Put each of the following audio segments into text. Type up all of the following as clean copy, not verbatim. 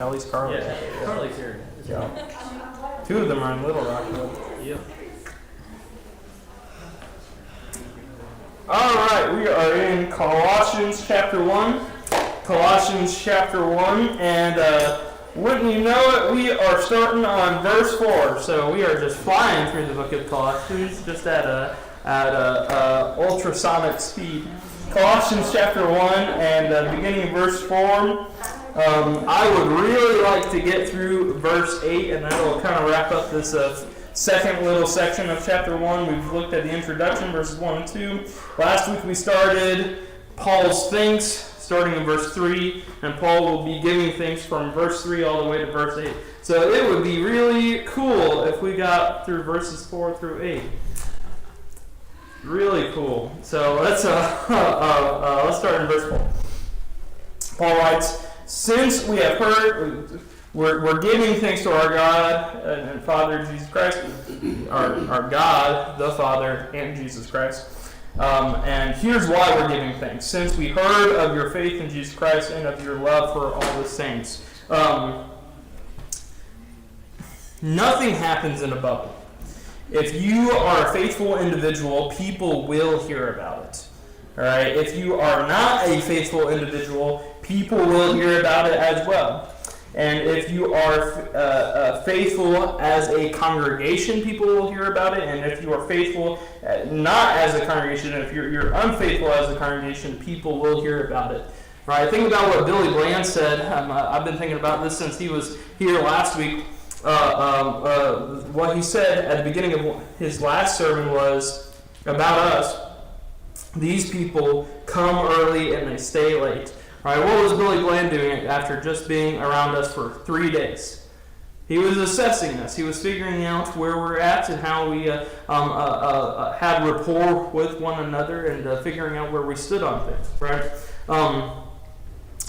At least Carly. Yeah, Carly's here. Yeah. Two of them are in Little Rock. Yep. All right, we are in Colossians chapter 1. Colossians chapter 1, and wouldn't you know it, we are starting on verse 4. So we are just flying through the book of Colossians, just at ultrasonic speed. Colossians chapter 1, and beginning verse 4. I would really like to get through verse 8, and that will kind of wrap up this second little section of chapter 1. We've looked at the introduction, verses 1 and 2. Last week we started Paul's thanks, starting in verse 3, and Paul will be giving thanks from verse 3 all the way to verse 8. So it would be really cool if we got through verses 4 through 8. Really cool. So let's start in verse 4. Paul writes, "Since we have heard," we're giving thanks to our God and Father Jesus Christ, our God, the Father, and Jesus Christ. And here's why we're giving thanks. Since we heard of your faith in Jesus Christ and of your love for all the saints. Nothing happens in a bubble. If you are a faithful individual, people will hear about it. All right? If you are not a faithful individual, people will hear about it as well. And if you are faithful as a congregation, people will hear about it. And if you are faithful not as a congregation, if you're unfaithful as a congregation, people will hear about it. Right? Think about what Billy Bland said. I've been thinking about this since he was here last week. What he said at the beginning of his last sermon was about us. These people come early and they stay late. All right, what was Billy Bland doing after just being around us for 3 days? He was assessing us. He was figuring out where we're at and how we had rapport with one another and figuring out where we stood on things, right?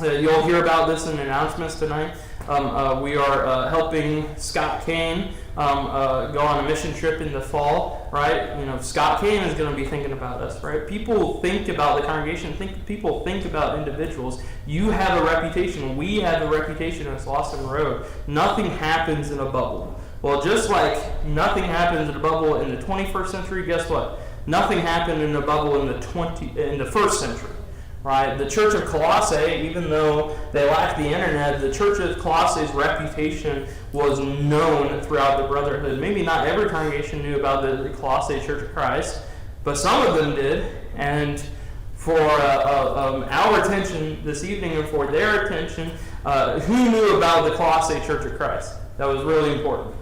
You'll hear about this in announcements tonight. We are helping Scott Kane go on a mission trip in the fall, right? You know, Scott Kane is going to be thinking about us, right? People think about the congregation. People think about individuals. You have a reputation. We have a reputation as Lost and Road. Nothing happens in a bubble. Well, just like nothing happens in a bubble in the 21st century, guess what? Nothing happened in a bubble in the first century. Right? The Church of Colossae, even though they lacked the internet, the Church of Colossai's reputation was known throughout the brotherhood. Maybe not every congregation knew about the Colossae Church of Christ, but some of them did. And for our attention this evening and for their attention, who knew about the Colossae Church of Christ? That was really important.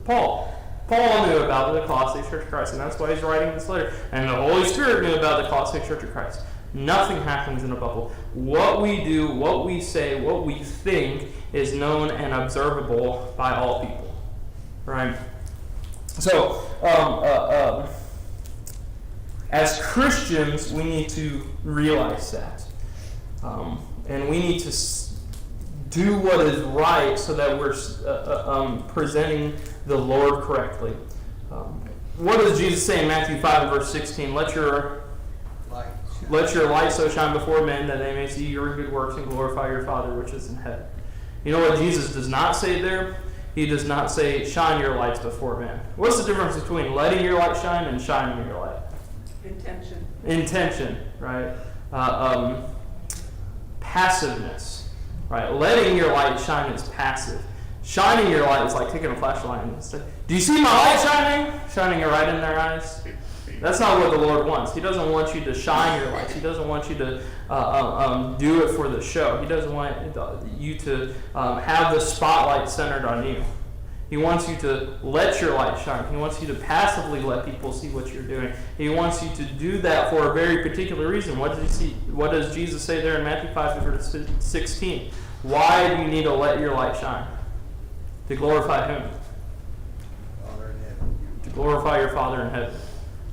Paul. Paul knew about the Colossae Church of Christ, and that's why he's writing this letter. And the Holy Spirit knew about the Colossae Church of Christ. Nothing happens in a bubble. What we do, what we say, what we think is known and observable by all people. Right? So, as Christians, we need to realize that. And we need to do what is right so that we're presenting the Lord correctly. What does Jesus say in Matthew 5 and verse 16? Let your light so shine before men that they may see your good works and glorify your Father which is in heaven. You know what Jesus does not say there? He does not say shine your lights before men. What's the difference between letting your light shine and shining your light? Intention, right? Passiveness, right? Letting your light shine is passive. Shining your light is like taking a flashlight and say, "Do you see my light shining?" Shining it right in their eyes. That's not what the Lord wants. He doesn't want you to shine your lights. He doesn't want you to do it for the show. He doesn't want you to have the spotlight centered on you. He wants you to let your light shine. He wants you to passively let people see what you're doing. He wants you to do that for a very particular reason. What does Jesus say there in Matthew 5 verse 16? Why do you need to let your light shine? To glorify whom? Father in heaven. To glorify your Father in heaven.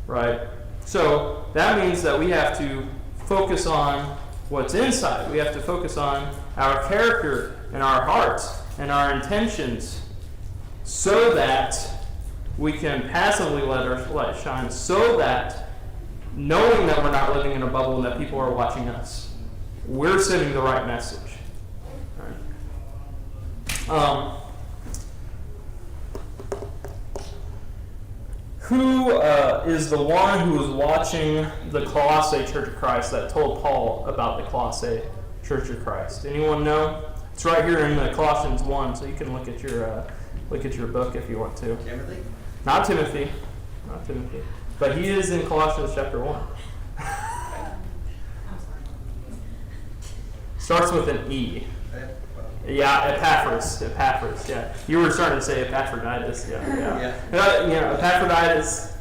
Right? So that means that we have to focus on what's inside. We have to focus on our character and our hearts and our intentions so that we can passively let our light shine, so that knowing that we're not living in a bubble and that people are watching us, we're sending the right message. Right? Who is the one who was watching the Colossae Church of Christ that told Paul about the Colossae Church of Christ? Anyone know? It's right here in Colossians 1, so you can look at your book if you want to. Timothy? Not Timothy. But he is in Colossians chapter 1. Starts with an E. Yeah, Epaphras. Yeah, you were starting to say Epaphroditus. Yeah. Epaphroditus,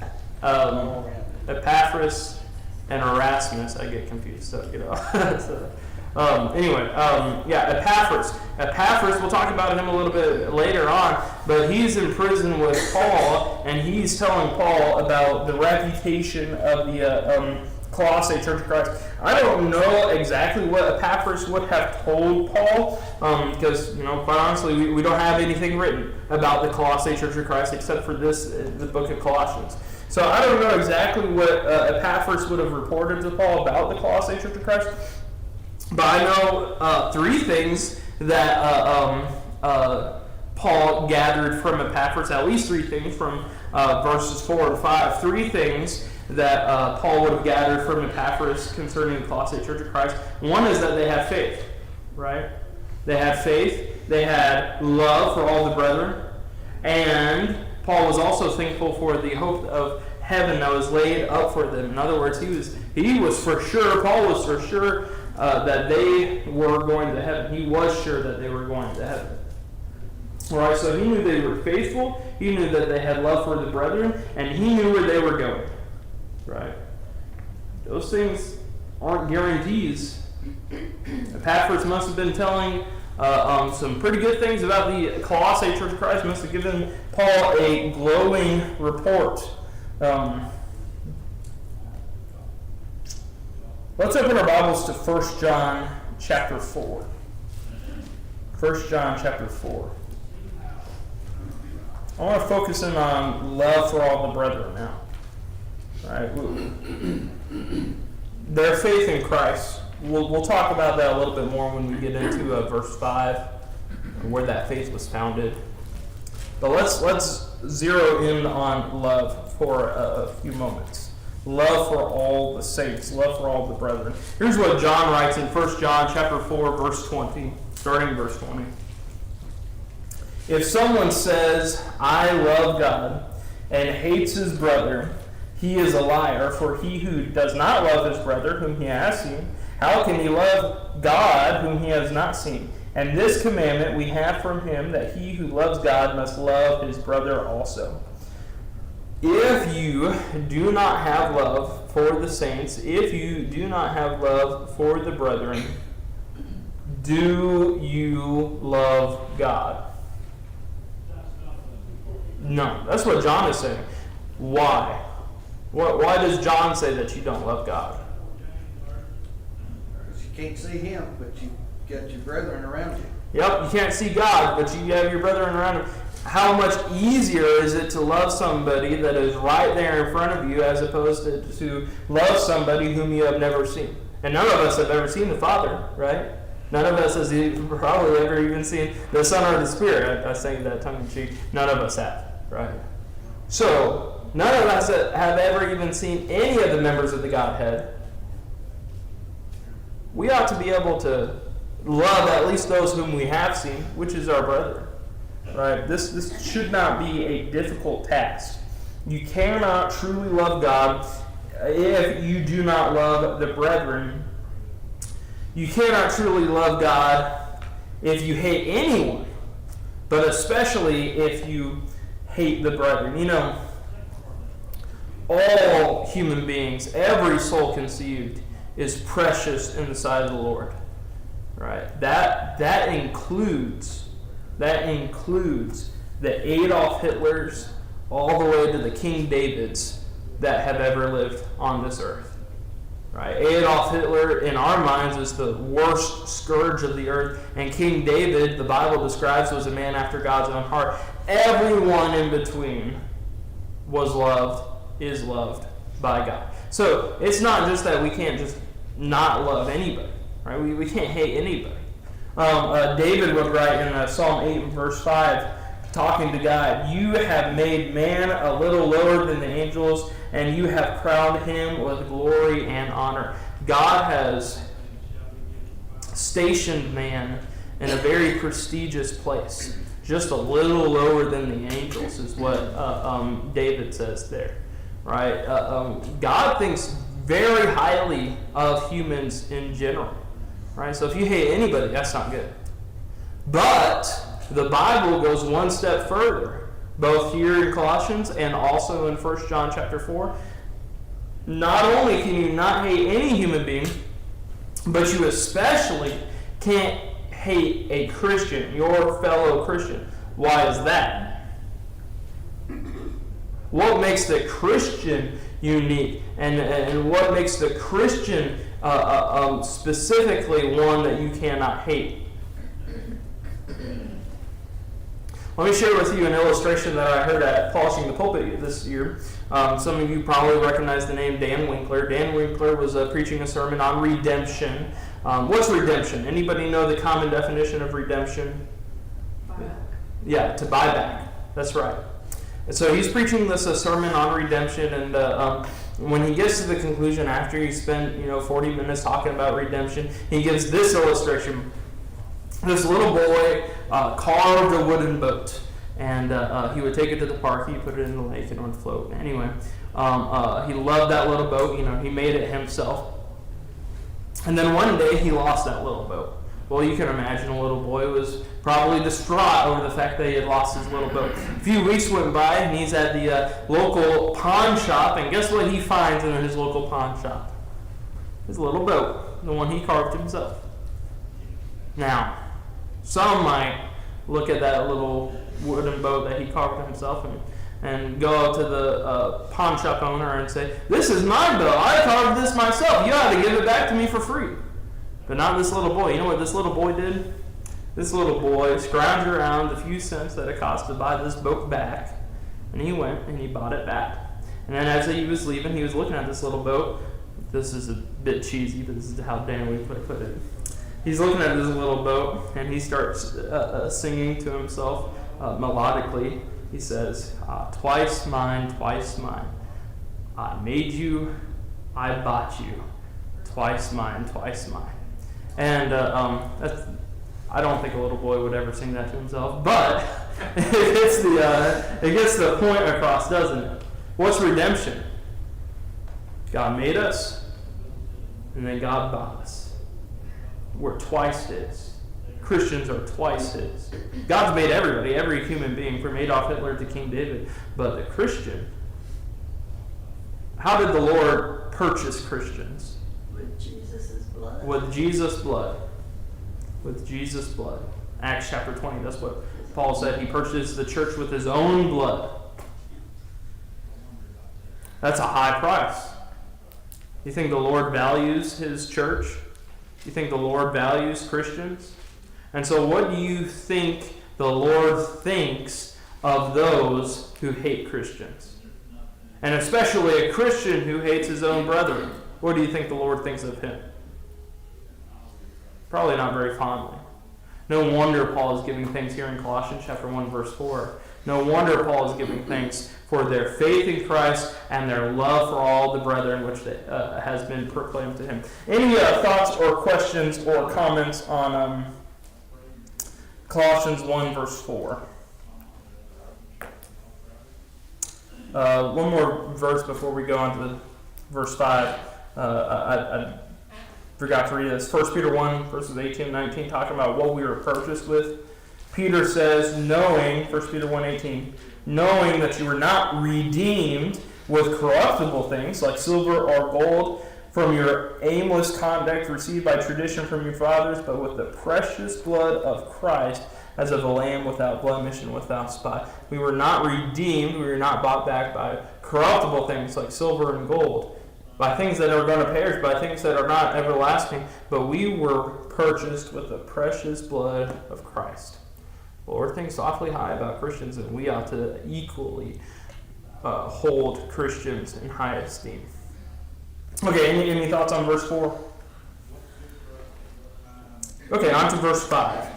Epaphras, and Erasmus. I get confused. So Epaphras. Epaphras. We'll talk about him a little bit later on. But he's in prison with Paul, and he's telling Paul about the reputation of the Colossae Church of Christ. I don't know exactly what Epaphras would have told Paul, because, quite honestly, we don't have anything written about the Colossae Church of Christ except for the book of Colossians. So I don't know exactly what Epaphras would have reported to Paul about the Colossae Church of Christ, but I know three things that Paul gathered from Epaphras, at least three things from verses 4 and 5. Three things that Paul would have gathered from Epaphras concerning the Colossae Church of Christ. One is that they had faith, right? They had faith. They had love for all the brethren. And Paul was also thankful for the hope of heaven that was laid up for them. In other words, he was for sure, Paul was for sure that they were going to heaven. He was sure that they were going to heaven. All right, so he knew they were faithful. He knew that they had love for the brethren. And he knew where they were going. Right? Those things aren't guarantees. Epaphras must have been telling some pretty good things about the Colossae Church of Christ. Must have given Paul a glowing report. Let's open our Bibles to 1 John chapter 4. 1 John chapter 4. I want to focus in on love for all the brethren now. Right. Their faith in Christ. We'll talk about that a little bit more when we get into verse 5, where that faith was founded. But let's zero in on love for a few moments. Love for all the saints. Love for all the brethren. Here's what John writes in 1 John chapter 4, verse 20, starting verse 20. If someone says, I love God, and hates his brother, he is a liar, for he who does not love his brother whom he has seen, how can he love God whom he has not seen? And this commandment we have from him, that he who loves God must love his brother also. If you do not have love for the saints, if you do not have love for the brethren, do you love God? No. That's what John is saying. Why? Why does John say that you don't love God? Because you can't see him, but you got your brethren around you. Yep, you can't see God, but you have your brethren around you. How much easier is it to love somebody that is right there in front of you as opposed to love somebody whom you have never seen? And none of us have ever seen the Father, right? None of us has probably ever even seen the Son or the Spirit. I say that tongue in cheek. None of us have, right? So, none of us have ever even seen any of the members of the Godhead. We ought to be able to love at least those whom we have seen, which is our brother. Right? This should not be a difficult task. You cannot truly love God if you do not love the brethren. You cannot truly love God if you hate anyone, but especially if you hate the brethren. All human beings, every soul conceived, is precious in the sight of the Lord. Right? That includes the Adolf Hitlers all the way to the King Davids that have ever lived on this earth. Right? Adolf Hitler, in our minds, is the worst scourge of the earth, and King David, the Bible describes, was a man after God's own heart. Everyone in between is loved by God. So it's not just that we can't just not love anybody, right? We can't hate anybody. David would write in Psalm 8 and verse 5, talking to God, "You have made man a little lower than the angels, and you have crowned him with glory and honor." God has stationed man in a very prestigious place, just a little lower than the angels, is what David says there, right? God thinks very highly of humans in general, right? So if you hate anybody, that's not good. But the Bible goes one step further, both here in Colossians and also in 1 John chapter 4. Not only can you not hate any human being, but you especially can't hate a Christian, your fellow Christian. Why is that? What makes the Christian unique? And what makes the Christian specifically one that you cannot hate? Let me share with you an illustration that I heard at Polishing the Pulpit this year. Some of you probably recognize the name Dan Winkler. Dan Winkler was preaching a sermon on redemption. What's redemption? Anybody know the common definition of redemption? Yeah, to buy back. That's right. And so he's preaching this sermon on redemption, and when he gets to the conclusion, after he spent 40 minutes talking about redemption, he gives this illustration. This little boy carved a wooden boat, and he would take it to the park. He put it in the lake, and it would float. Anyway, he loved that little boat. He made it himself. And then one day he lost that little boat. Well, you can imagine a little boy was probably distraught over the fact that he had lost his little boat. A few weeks went by, and he's at the local pawn shop, and guess what he finds in his local pawn shop? His little boat, the one he carved himself. Now, some might look at that little wooden boat that he carved himself and go up to the pawn shop owner and say, "This is my boat. I carved this myself. You ought to give it back to me for free." But not this little boy. You know what this little boy did? This little boy scrounged around the few cents that it cost to buy this boat back, and he went and he bought it back. And then as he was leaving, he was looking at this little boat. This is a bit cheesy, but this is how Dan would put it. He's looking at this little boat, and he starts singing to himself melodically. He says, "Twice mine, twice mine. I made you, I bought you. Twice mine, twice mine." And I don't think a little boy would ever sing that to himself, but it gets the point across, doesn't it? What's redemption? God made us, and then God bought us. We're twice His. Christians are twice His. God's made everybody, every human being, from Adolf Hitler to King David. But the Christian, how did the Lord purchase Christians? With Jesus' blood. With Jesus' blood. With Jesus' blood. Acts chapter 20, that's what Paul said. He purchased the church with His own blood. That's a high price. You think the Lord values His church? You think the Lord values Christians? And so what do you think the Lord thinks of those who hate Christians? And especially a Christian who hates his own brethren. What do you think the Lord thinks of him? Probably not very fondly. No wonder Paul is giving thanks here in Colossians chapter 1, verse 4. No wonder Paul is giving thanks for their faith in Christ and their love for all the brethren which has been proclaimed to him. Any thoughts or questions or comments on Colossians 1, verse 4? One more verse before we go on to verse 5. I forgot to read this. 1 Peter 1, verses 18 and 19, talking about what we were purchased with. Peter says, knowing, 1 Peter 1:18, knowing that you were not redeemed with corruptible things like silver or gold from your aimless conduct received by tradition from your fathers, but with the precious blood of Christ as of a lamb without blemish and without spot. We were not redeemed, we were not bought back by corruptible things like silver and gold, by things that are going to perish, by things that are not everlasting, but we were purchased with the precious blood of Christ. The Lord thinks awfully high about Christians, and we ought to equally hold Christians in high esteem. Okay, any thoughts on verse 4? Okay, on to verse 5.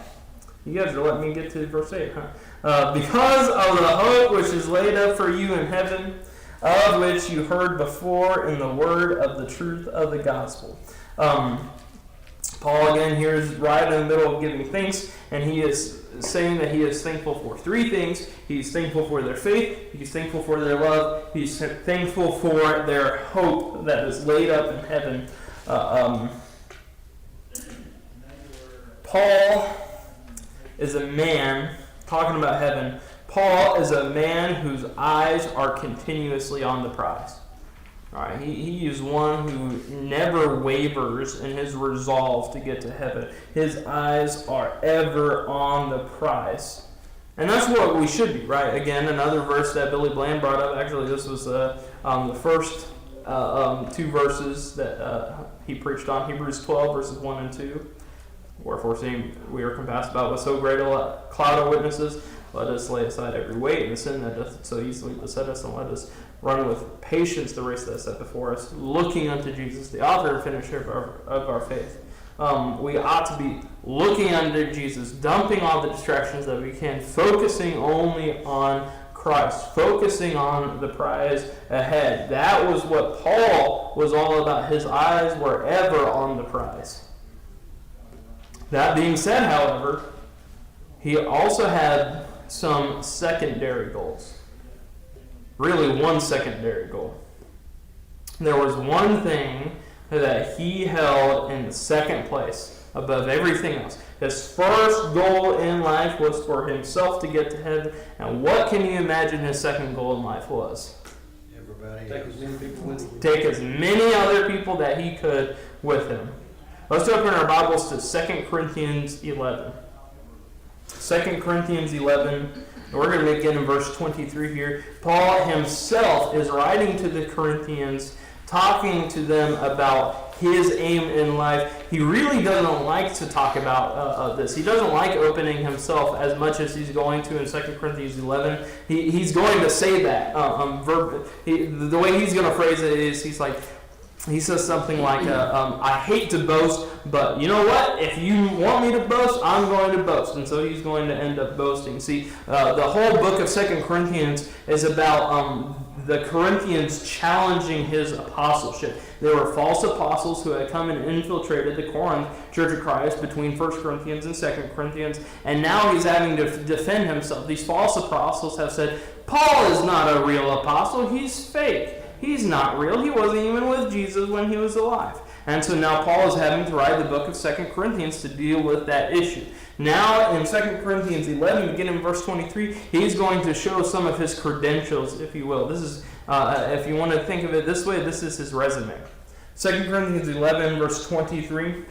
You guys are letting me get to verse 8, huh? Because of the hope which is laid up for you in heaven, of which you heard before in the word of the truth of the gospel. Paul, again, here is right in the middle of giving thanks, and he is saying that he is thankful for three things. He's thankful for their faith, he's thankful for their love, he's thankful for their hope that is laid up in heaven. Paul is a man, talking about heaven, Paul is a man whose eyes are continuously on the prize. All right, he is one who never wavers in his resolve to get to heaven. His eyes are ever on the prize. And that's what we should be, right? Again, another verse that Billy Bland brought up. Actually, this was the first two verses that he preached on. Hebrews 12, verses 1 and 2. Wherefore, seeing we are compassed about with so great a cloud of witnesses, let us lay aside every weight and the sin that doth so easily beset us, and let us run with patience the race that is set before us, looking unto Jesus, the author and finisher of our faith. We ought to be looking unto Jesus, dumping all the distractions that we can, focusing only on Christ, focusing on the prize ahead. That was what Paul was all about. His eyes were ever on the prize. That being said, however, he also had some secondary goals. Really, one secondary goal. There was one thing that he held in second place above everything else. His first goal in life was for himself to get to heaven. And what can you imagine his second goal in life was? Everybody Take as many people with him. Take as many other people that he could with him. Let's open our Bibles to 2 Corinthians 11. 2 Corinthians 11. We're going to begin in verse 23 here. Paul himself is writing to the Corinthians, talking to them about his aim in life. He really doesn't like to talk about this. He doesn't like opening himself as much as he's going to in 2 Corinthians 11. He's going to say that. The way he's going to phrase it is, he says something like, I hate to boast, but you know what? If you want me to boast, I'm going to boast. And so he's going to end up boasting. See, the whole book of 2 Corinthians is about the Corinthians challenging his apostleship. There were false apostles who had come and infiltrated the Corinth Church of Christ between 1 Corinthians and 2 Corinthians. And now he's having to defend himself. These false apostles have said, Paul is not a real apostle. He's fake. He's not real. He wasn't even with Jesus when he was alive. And so now Paul is having to write the book of 2 Corinthians to deal with that issue. Now in 2 Corinthians 11, beginning in verse 23, he's going to show some of his credentials, if you will. This is, if you want to think of it this way, this is his resume. 2 Corinthians 11, verse 23.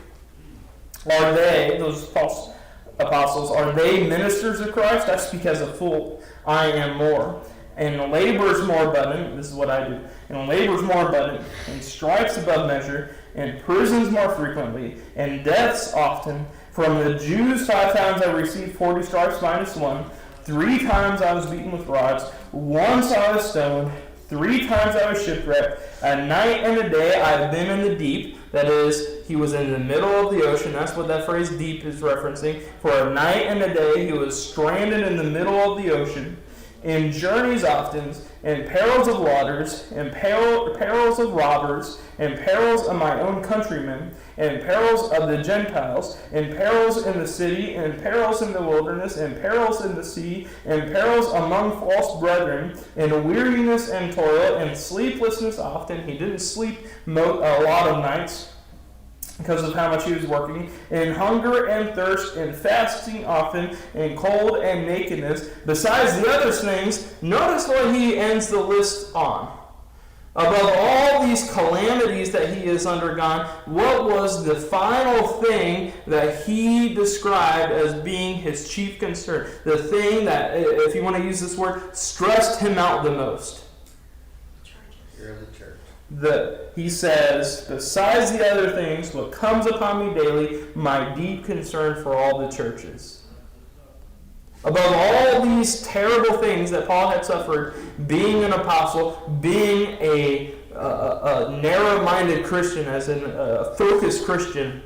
Are they, those false apostles, are they ministers of Christ? I speak as a fool. I am more. And labors more abundant, this is what I do, and labors more abundant, and stripes above measure, and prisons more frequently, and deaths often. From the Jews 5 times I received 40 stripes minus 1. 3 times I was beaten with rods. Once I was stoned. 3 times I was shipwrecked. A night and a day I have been in the deep. That is, he was in the middle of the ocean. That's what that phrase deep is referencing. For a night and a day he was stranded in the middle of the ocean. In journeys often, in perils of waters, in perils of robbers, in perils of my own countrymen, in perils of the Gentiles, in perils in the city, in perils in the wilderness, in perils in the sea, in perils among false brethren, in weariness and toil, in sleeplessness often. He didn't sleep a lot of nights because of how much he was working, in hunger and thirst, in fasting often, in cold and nakedness. Besides the other things, notice what he ends the list on. Above all these calamities that he has undergone, what was the final thing that he described as being his chief concern? The thing that, if you want to use this word, stressed him out the most. You're in the church. He says, besides the other things, what comes upon me daily, my deep concern for all the churches. Above all these terrible things that Paul had suffered, being an apostle, being a narrow-minded Christian, as in a focused Christian,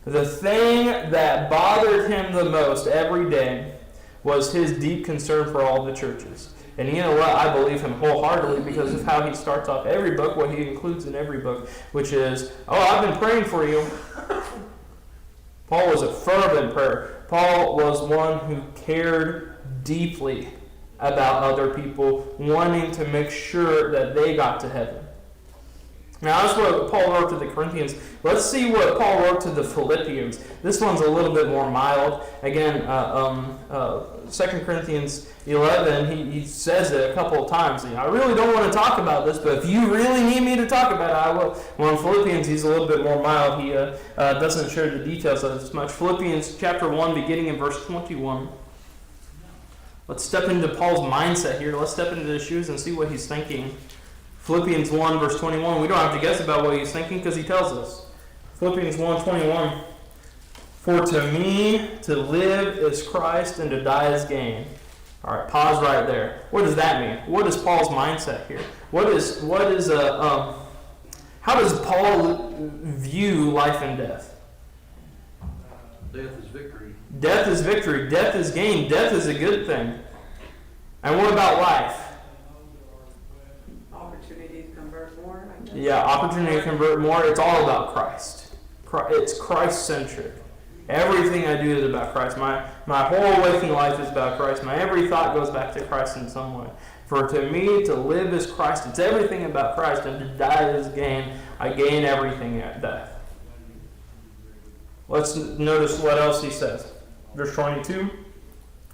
The thing that bothered him the most every day was his deep concern for all the churches. And you know what? I believe him wholeheartedly because of how he starts off every book, what he includes in every book, which is, I've been praying for you. Paul was a fervent prayer. Paul was one who cared deeply about other people, wanting to make sure that they got to heaven. Now, that's what Paul wrote to the Corinthians. Let's see what Paul wrote to the Philippians. This one's a little bit more mild. Again, 2 Corinthians 11, he says it a couple of times. I really don't want to talk about this, but if you really need me to talk about it, I will. Well, in Philippians, he's a little bit more mild. He doesn't share the details of it as much. Philippians chapter 1, beginning in verse 21. Let's step into Paul's mindset here. Let's step into his shoes and see what he's thinking. Philippians 1, verse 21. We don't have to guess about what he's thinking because he tells us. Philippians 1:21. For to me to live is Christ and to die is gain. All right, pause right there. What does that mean? What is Paul's mindset here? How does Paul view life and death? Death is victory. Death is victory. Death is gain. Death is a good thing. And what about life? Opportunity to convert more, I guess. Yeah, opportunity to convert more. It's all about Christ. It's Christ-centric. Everything I do is about Christ. My whole waking life is about Christ. My every thought goes back to Christ in some way. For to me, to live is Christ. It's everything about Christ, and to die is gain. I gain everything at death. Let's notice what else he says. Verse 22.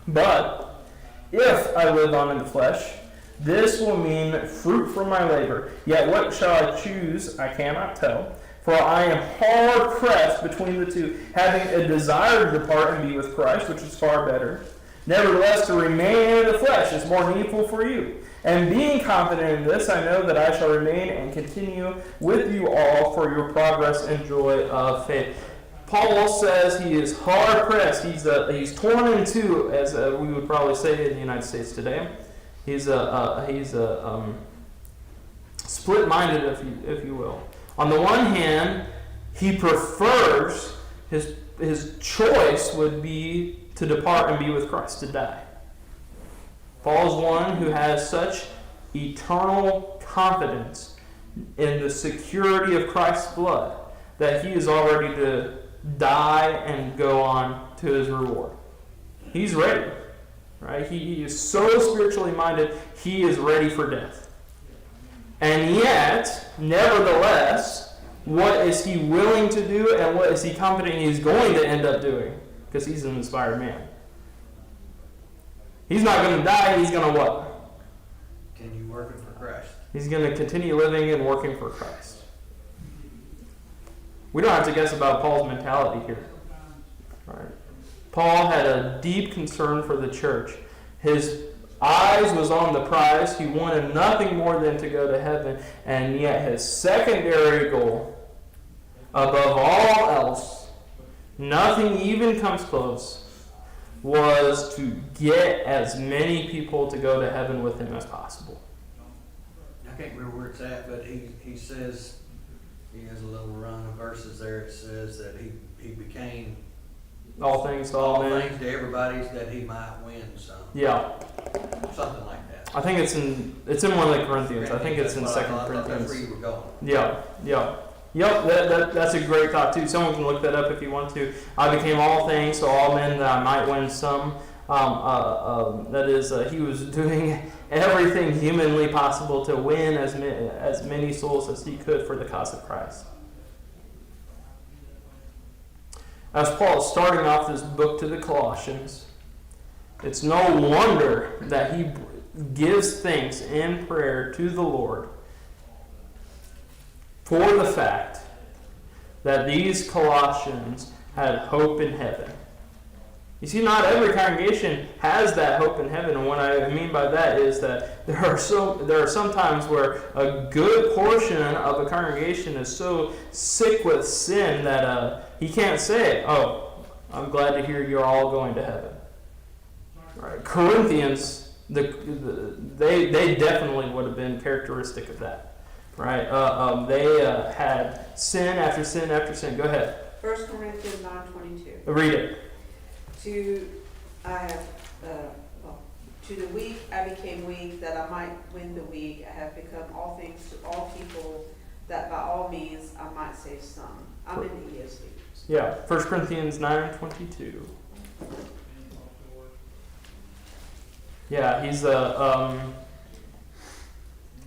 But if I live on in the flesh, this will mean fruit from my labor. Yet what shall I choose, I cannot tell. For I am hard pressed between the two, having a desire to depart and be with Christ, which is far better. Nevertheless, to remain in the flesh is more needful for you. And being confident in this, I know that I shall remain and continue with you all for your progress and joy of faith. Paul says he is hard pressed. He's torn in two, as we would probably say in the United States today. He's split-minded, if you will. On the one hand, he prefers his choice would be to depart and be with Christ, to die. Paul's one who has such eternal confidence in the security of Christ's blood that he is all ready to die and go on to his reward. He's ready, right? He is so spiritually minded, he is ready for death. And yet, nevertheless, what is he willing to do and what is he confident he's going to end up doing? Because he's an inspired man. He's not going to die, he's going to what? Continue working for Christ. He's going to continue living and working for Christ. We don't have to guess about Paul's mentality here. Right? Paul had a deep concern for the church. His eyes was on the prize. He wanted nothing more than to go to heaven. And yet his secondary goal, above all else, nothing even comes close, was to get as many people to go to heaven with him as possible. I can't remember where it's at, but he says, he has a little run of verses there. It says that he became All things to all men. things to everybody that he might win some. Yeah. Something like that. I think it's in one of the Corinthians. I think it's in 2 That's where Corinthians. you were going. Yeah. That's a great thought too. Someone can look that up if you want to. I became all things to all men that I might win some. That is, he was doing everything humanly possible to win as many souls as he could for the cause of Christ. As Paul is starting off this book to the Colossians, it's no wonder that he gives thanks in prayer to the Lord for the fact that these Colossians had hope in heaven. You see, not every congregation has that hope in heaven, and what I mean by that is that there are some times where a good portion of a congregation is so sick with sin that he can't say, "Oh, I'm glad to hear you're all going to heaven." Right? Corinthians, they definitely would have been characteristic of that. Right? They had sin after sin after sin. Go ahead. 1 Corinthians 9:22. Read it. To the weak I became weak, that I might win the weak. I have become all things to all people, that by all means I might save some. I'm in the ESV. Yeah, 1 Corinthians 9:22. Yeah,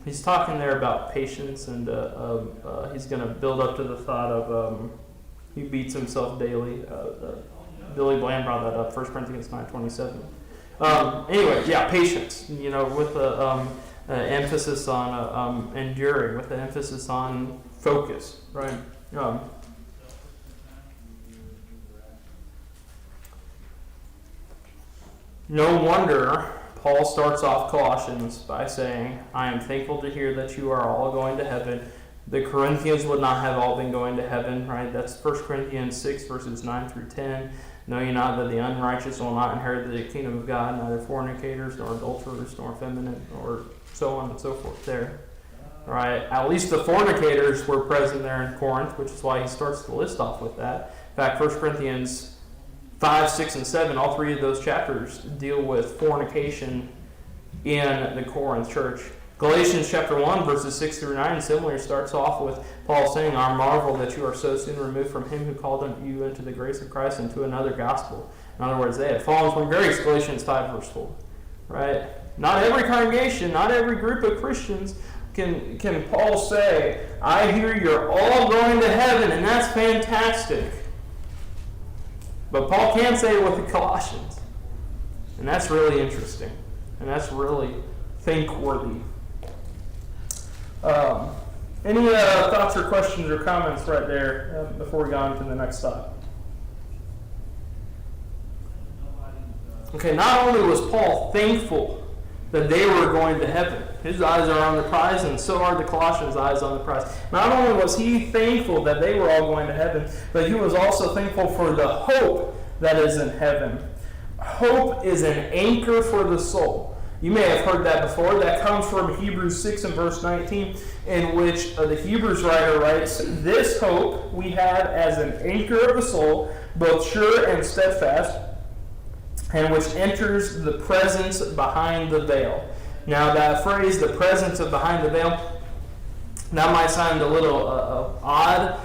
he's talking there about patience, and he's going to build up to the thought of he beats himself daily. Billy Bland brought that up, 1 Corinthians 9:27. Anyway, yeah, patience, with the emphasis on enduring, with the emphasis on focus, right? No wonder Paul starts off Colossians by saying, I am thankful to hear that you are all going to heaven. The Corinthians would not have all been going to heaven, right? That's 1 Corinthians 6, verses 9 through 10. Know ye not that the unrighteous will not inherit the kingdom of God, neither fornicators, nor adulterers, nor effeminate, or so on and so forth there. Right? At least the fornicators were present there in Corinth, which is why he starts the list off with that. In fact, 1 Corinthians 5, 6, and 7, all three of those chapters deal with fornication in the Corinth church. Galatians chapter 1, verses 6 through 9, similarly starts off with Paul saying, I marvel that you are so soon removed from him who called you into the grace of Christ into another gospel. In other words, they had fallen from grace, Galatians 5, verse 4. Right? Not every congregation, not every group of Christians can Paul say, I hear you're all going to heaven, and that's fantastic. But Paul can say it with the Colossians. And that's really interesting. And that's really think-worthy. Any thoughts or questions or comments right there before we go on to the next stop? Okay, not only was Paul thankful that they were going to heaven. His eyes are on the prize, and so are the Colossians' eyes on the prize. Not only was he thankful that they were all going to heaven, but he was also thankful for the hope that is in heaven. Hope is an anchor for the soul. You may have heard that before. That comes from Hebrews 6 and verse 19, in which the Hebrews writer writes, This hope we have as an anchor of the soul, both sure and steadfast, and which enters the presence behind the veil. Now that phrase, the presence of behind the veil, that might sound a little odd.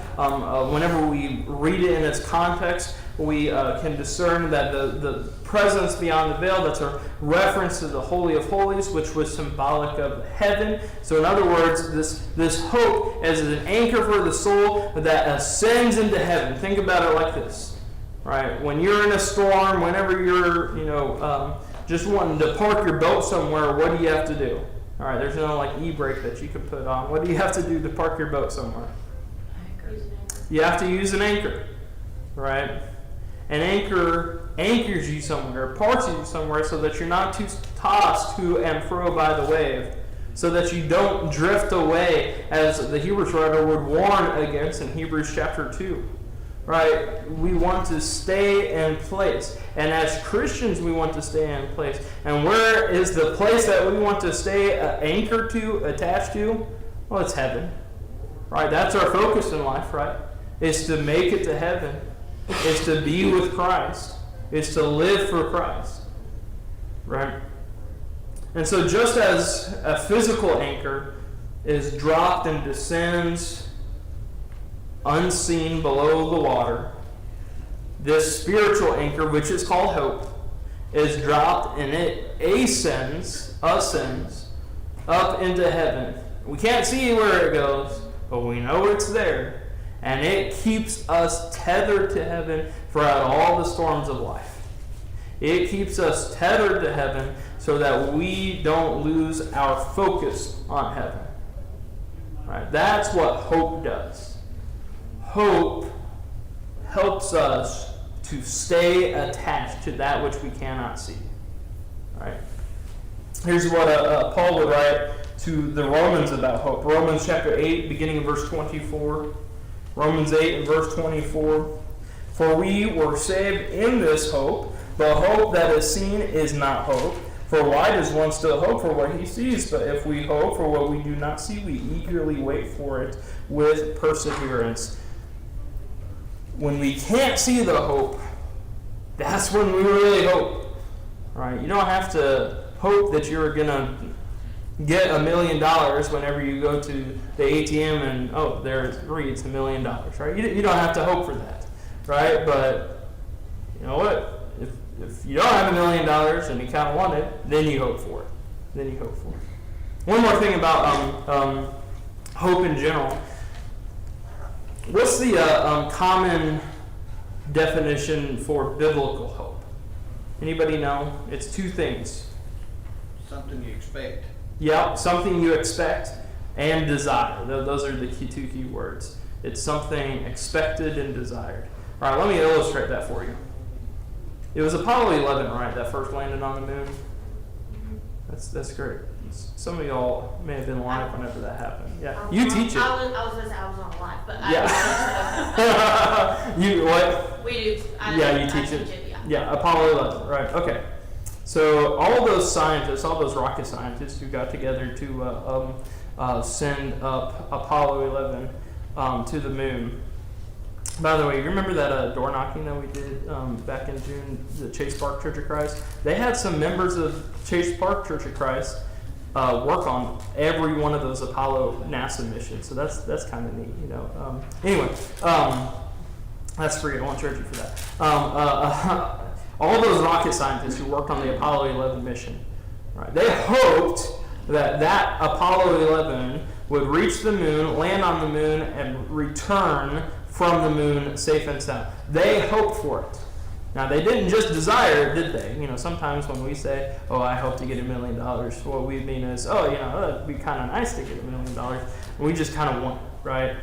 Whenever we read it in its context, we can discern that the presence beyond the veil, that's a reference to the Holy of Holies, which was symbolic of heaven. So in other words, this hope is an anchor for the soul that ascends into heaven. Think about it like this, right? When you're in a storm, whenever you're, just wanting to park your boat somewhere, what do you have to do? All right, there's no e-brake that you can put on. What do you have to do to park your boat somewhere? You have to use an anchor, right? An anchor anchors you somewhere, parks you somewhere, so that you're not too tossed to and fro by the wave, so that you don't drift away, as the Hebrews writer would warn against in Hebrews chapter 2. Right? We want to stay in place. And as Christians, we want to stay in place. And where is the place that we want to stay anchored to, attached to? Well, it's heaven. Right? That's our focus in life, right? It's to make it to heaven. It's to be with Christ. It's to live for Christ. Right? And so just as a physical anchor is dropped and descends unseen below the water, this spiritual anchor, which is called hope, is dropped and it ascends up into heaven. We can't see where it goes, but we know it's there. And it keeps us tethered to heaven throughout all the storms of life. It keeps us tethered to heaven so that we don't lose our focus on heaven. Right? That's what hope does. Hope helps us to stay attached to that which we cannot see. Right? Here's what Paul would write to the Romans about hope. Romans chapter 8, beginning in verse 24. Romans 8 and verse 24. For we were saved in this hope, but hope that is seen is not hope. For why does one still hope for what he sees? But if we hope for what we do not see, we eagerly wait for it with perseverance. when we can't see the hope, that's when we really hope. Right? You don't have to hope that you're going to get $1 million whenever you go to the ATM and, there it reads $1 million. Right? You don't have to hope for that. Right? But you know what? If you don't have $1 million and you kind of want it, then you hope for it. One more thing about hope in general. What's the common definition for biblical hope? Anybody know? It's two things. Something you expect. Yeah, something you expect and desire. Those are the two key words. It's something expected and desired. All right, let me illustrate that for you. It was Apollo 11, right, that first landed on the moon? That's great. Some of y'all may have been alive whenever that happened. Yeah, you teach it. I was going to say I was not alive, but Yeah. You what? We do. You teach it. Yeah, Apollo 11. Right. Okay. So all those scientists, all those rocket scientists who got together to send up Apollo 11 to the moon. By the way, you remember that door knocking that we did back in June, the Chase Park Church of Christ? They had some members of Chase Park Church of Christ work on every one of those Apollo NASA missions. So that's kind of neat, you know. Anyway, that's free. I won't charge you for that. All those rocket scientists who worked on the Apollo 11 mission, right? They hoped that Apollo 11 would reach the moon, land on the moon, and return from the moon safe and sound. They hoped for it. Now, they didn't just desire it, did they? You know, sometimes when we say, I hope to get $1 million, what we mean is, that'd be kind of nice to get $1 million. We just kind of want it, right?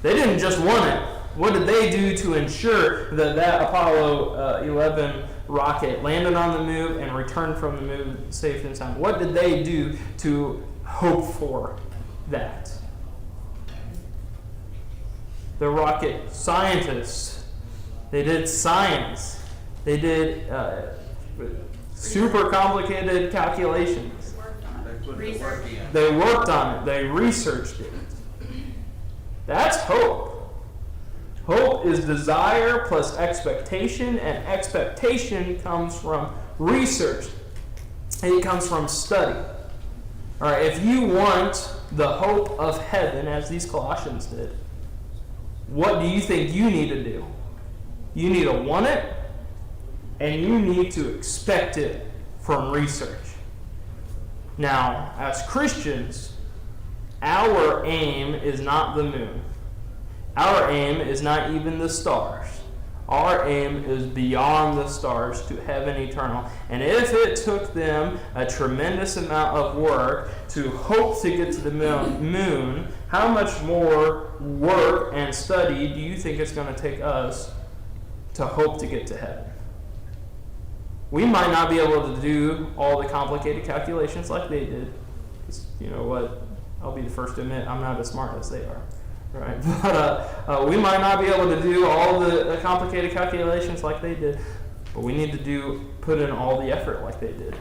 They didn't just want it. What did they do to ensure that Apollo 11 rocket landed on the moon and returned from the moon safe and sound? What did they do to hope for that? The rocket scientists, they did science. They did super complicated calculations. They worked on it. They researched it. That's hope. Hope is desire plus expectation, and expectation comes from research. It comes from study. All right, if you want the hope of heaven, as these Colossians did, what do you think you need to do? You need to want it, and you need to expect it from research. Now, as Christians, our aim is not the moon. Our aim is not even the stars. Our aim is beyond the stars to heaven eternal. And if it took them a tremendous amount of work to hope to get to the moon, how much more work and study do you think it's going to take us to hope to get to heaven? We might not be able to do all the complicated calculations like they did. You know what? I'll be the first to admit I'm not as smart as they are. Right? But we might not be able to do all the complicated calculations like they did, but we need to put in all the effort like they did.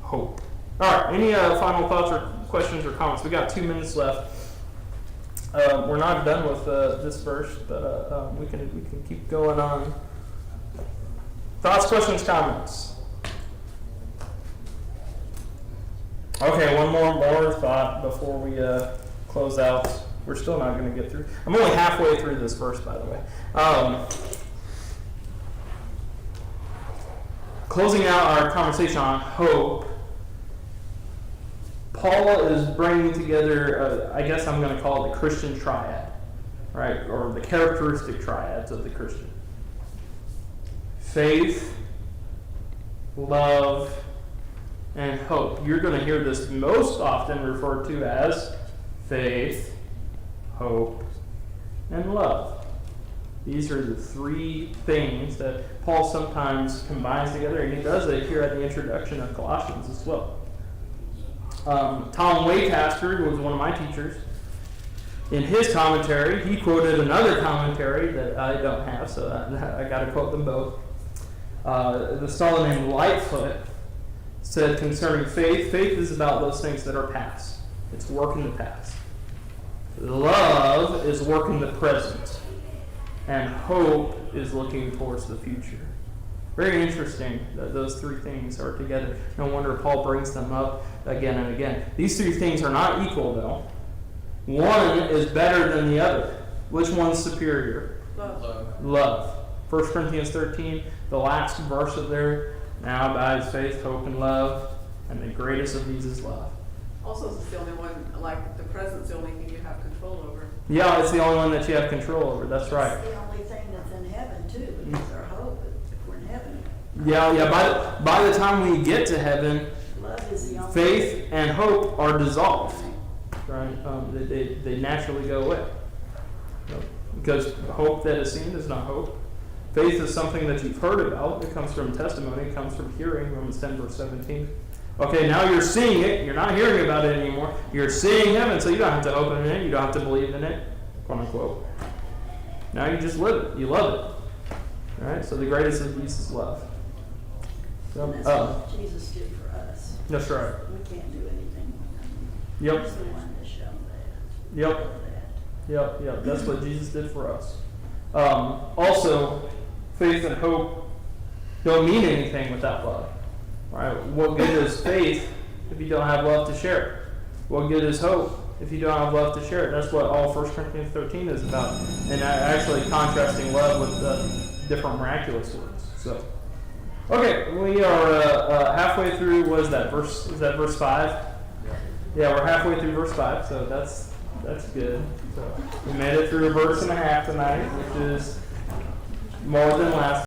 Hope. All right. Any final thoughts or questions or comments? We got 2 minutes left. We're not done with this verse, but we can keep going on. Thoughts, questions, comments. Okay, one more thought before we close out. We're still not going to get through. I'm only halfway through this verse, by the way. Closing out our conversation on hope, Paul is bringing together, I guess I'm going to call it the Christian triad, right? Or the characteristic triads of the Christian. Faith, love, and hope. You're going to hear this most often referred to as faith, hope, and love. These are the 3 things that Paul sometimes combines together, and he does it here at the introduction of Colossians as well. Tom Waycaster, who was one of my teachers, in his commentary, he quoted another commentary that I don't have, so I got to quote them both. This fellow named Lightfoot said concerning faith is about those things that are past. It's work in the past. Love is work in the present. and hope is looking towards the future. Very interesting that those three things are together. No wonder Paul brings them up again and again. These three things are not equal, though. One is better than the other. Which one's superior? Love. Love. 1 Corinthians 13, the last verse of there. Now abides faith, hope, and love, and the greatest of these is love. Also, it's the only one, like, the present's the only thing you have control over. Yeah, it's the only one that you have control over. That's right. It's the only thing that's in heaven too, is our hope, if we're in heaven. Yeah. By the time we get to heaven, Love is the only. faith and hope are dissolved. Right? They naturally go away. Because hope that is seen is not hope. Faith is something that you've heard about. It comes from testimony. It comes from hearing. Romans 10, verse 17. Okay, now you're seeing it. You're not hearing about it anymore. You're seeing heaven, so you don't have to open it. You don't have to believe in it, quote unquote. Now you just live it. You love it. All right. So the greatest of these is love. So, And that's what Jesus did for us. that's right. We can't do anything without him. Yep. He's the one to show that. Yep. Show that. Yep. That's what Jesus did for us. Also, faith and hope don't mean anything without love. All right. What good is faith if you don't have love to share it? What good is hope if you don't have love to share it? That's what all 1 Corinthians 13 is about. And actually contrasting love with different miraculous words. So, okay, we are halfway through. What is that verse? Is that verse 5? Yeah, we're halfway through verse 5. So that's good. So we made it through a verse and a half tonight, which is more than last